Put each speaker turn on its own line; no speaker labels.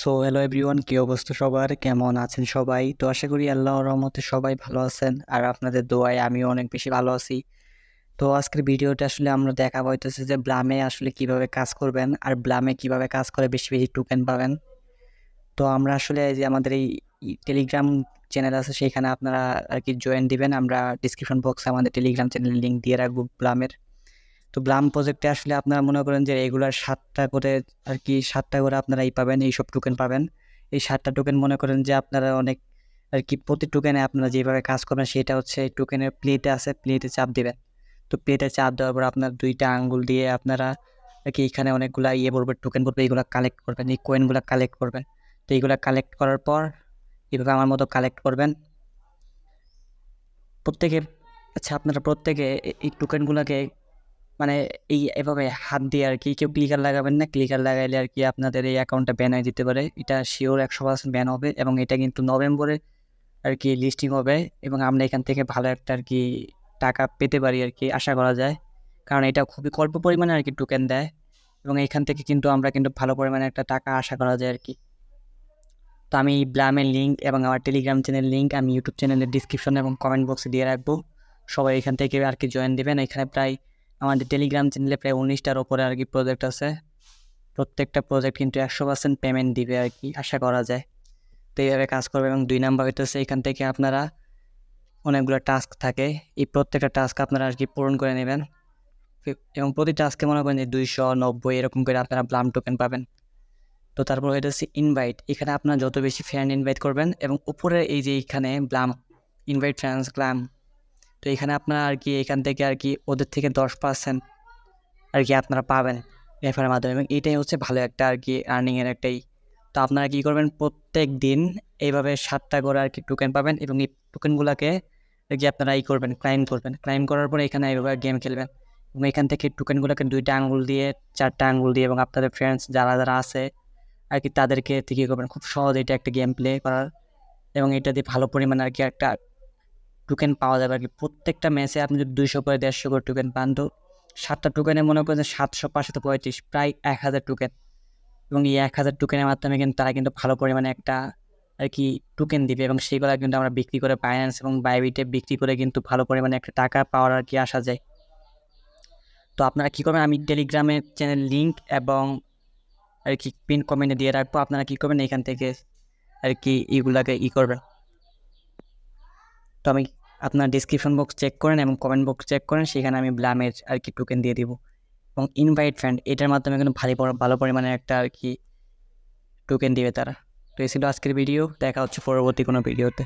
So hello everyone, কি অবস্থা সবার? কেমন আছেন সবাই? তো আশা করি আল্লাহর রহমতে সবাই ভালো আছেন, আর আপনাদের দোয়ায় আমিও অনেক বেশি ভালো আছি। তো আজকের ভিডিওটা আসলে আমরা দেখা হইতেছে যে ব্লামে আসলে কিভাবে কাজ করবেন, আর ব্লামে কিভাবে কাজ করে বেশি বেশি টোকেন পাবেন। তো আমরা আসলে এই যে আমাদের এই টেলিগ্রাম চ্যানেল আছে, সেখানে আপনারা আর কি জয়েন দিবেন। আমরা ডিসক্রিপশন বক্সে আমাদের টেলিগ্রাম চ্যানেলের লিঙ্ক দিয়ে রাখবো ব্লামের। তো ব্লাম প্রজেক্টে আসলে আপনারা মনে করেন যে রেগুলার 7টা করে আর কি 7টা করে আপনারা পাবেন, এইসব টোকেন পাবেন। এই 7টা টোকেন মনে করেন যে আপনারা অনেক আর কি, প্রতি টোকেনে আপনারা যেভাবে কাজ করবেন সেটা হচ্ছে টোকেনের প্লেতে আছে, প্লেতে চাপ দিবেন। তো প্লেতে চাপ দেওয়ার পর আপনার 2টা আঙ্গুল দিয়ে আপনারা আর কি এখানে অনেকগুলা পড়বে, টোকেন পড়বে, এইগুলা কালেক্ট করবেন, এই কয়েনগুলা কালেক্ট করবেন। তো এইগুলা কালেক্ট করার পর এইভাবে আমার মতো কালেক্ট করবেন প্রত্যেকে। আচ্ছা, আপনারা প্রত্যেকে এই টোকেনগুলোকে মানে এভাবে হাত দিয়ে আর কি, কেউ ক্লিকার লাগাবেন না। ক্লিকার লাগাইলে আর কি আপনাদের এই অ্যাকাউন্টটা ব্যান হয়ে যেতে পারে। এটা শিওর 100% ব্যান হবে, এবং এটা কিন্তু নভেম্বরে আর কি লিস্টিং হবে, এবং আমরা এখান থেকে ভালো একটা আর কি টাকা পেতে পারি আর কি, আশা করা যায়। কারণ এটা খুবই অল্প পরিমাণে আর কি টোকেন দেয়, এবং এখান থেকে কিন্তু আমরা কিন্তু ভালো পরিমাণে একটা টাকা আশা করা যায় আর কি। তো আমি ব্লামের লিঙ্ক এবং আমার টেলিগ্রাম চ্যানেল লিঙ্ক আমি ইউটিউব চ্যানেলের ডিসক্রিপশন এবং কমেন্ট বক্সে দিয়ে রাখবো। সবাই এখান থেকে আর কি জয়েন দেবেন। এখানে প্রায় আমাদের টেলিগ্রাম চ্যানেলে প্রায় 19টার ওপরে আর কি প্রজেক্ট আছে। প্রত্যেকটা প্রজেক্ট কিন্তু 100% পেমেন্ট দিবে আর কি, আশা করা যায়। তো এইভাবে কাজ করবে। এবং 2 নাম্বার হইতেছে, এখান থেকে আপনারা অনেকগুলো টাস্ক থাকে, এই প্রত্যেকটা টাস্ক আপনারা আর কি পূরণ করে নেবেন, এবং প্রতি টাস্কে মনে করেন যে 290 এরকম করে আপনারা ব্লাম টোকেন পাবেন। তো তারপর হইতেছে ইনভাইট। এখানে আপনারা যত বেশি ফ্রেন্ড ইনভাইট করবেন, এবং উপরে এই যে এখানে ব্লাম ইনভাইট ফ্রেন্ডস ব্লাম, তো এখানে আপনারা আর কি এখান থেকে আর কি ওদের থেকে 10% আর কি আপনারা পাবেন রেফারের মাধ্যমে, এবং এটাই হচ্ছে ভালো একটা আর কি আর্নিংয়ের একটাই। তো আপনারা কি করবেন, প্রত্যেক দিন এইভাবে 7টা করে আর কি টোকেন পাবেন, এবং এই টোকেনগুলোকে আর কি আপনারা করবেন, ক্লাইম করবেন। ক্লাইম করার পরে এখানে এইভাবে গেম খেলবেন, এবং এখান থেকে টোকেনগুলোকে 2টা আঙ্গুল দিয়ে, 4টা আঙ্গুল দিয়ে, এবং আপনাদের ফ্রেন্ডস যারা যারা আছে আর কি তাদেরকে কী করবেন, খুব সহজ এটা একটা গেম প্লে করার, এবং এটা দিয়ে ভালো পরিমাণে আর কি একটা টোকেন পাওয়া যাবে আর কি। প্রত্যেকটা ম্যাচে আপনি যদি 200 করে 150 করে টোকেন পান, তো 7টা টোকেনে মনে করেন 700 535 প্রায় 1000 টোকেন, এবং এই 1000 টোকেনের মাধ্যমে কিন্তু তারা কিন্তু ভালো পরিমাণে একটা আর কি টোকেন দিবে, এবং সেগুলো কিন্তু আমরা বিক্রি করে বাইন্যান্স এবং বাইবিটে বিক্রি করে কিন্তু ভালো পরিমাণে একটা টাকা পাওয়ার আর কি আসা যায়। তো আপনারা কী করবেন, আমি টেলিগ্রামের চ্যানেল লিঙ্ক এবং আর কি পিন কমেন্টে দিয়ে রাখবো। আপনারা কী করবেন, এখান থেকে আর কি এইগুলাকে করবেন। তো আমি আপনার ডিসক্রিপশন বক্স চেক করেন এবং কমেন্ট বক্স চেক করেন, সেখানে আমি ব্লামের আর কি টোকেন দিয়ে দিব, এবং ইনভাইট ফ্রেন্ড এটার মাধ্যমে কিন্তু ভালো পরিমাণে একটা আর কি টোকেন দিবে তারা। তো এই ছিল আজকের ভিডিও, দেখা হচ্ছে পরবর্তী কোনো ভিডিওতে।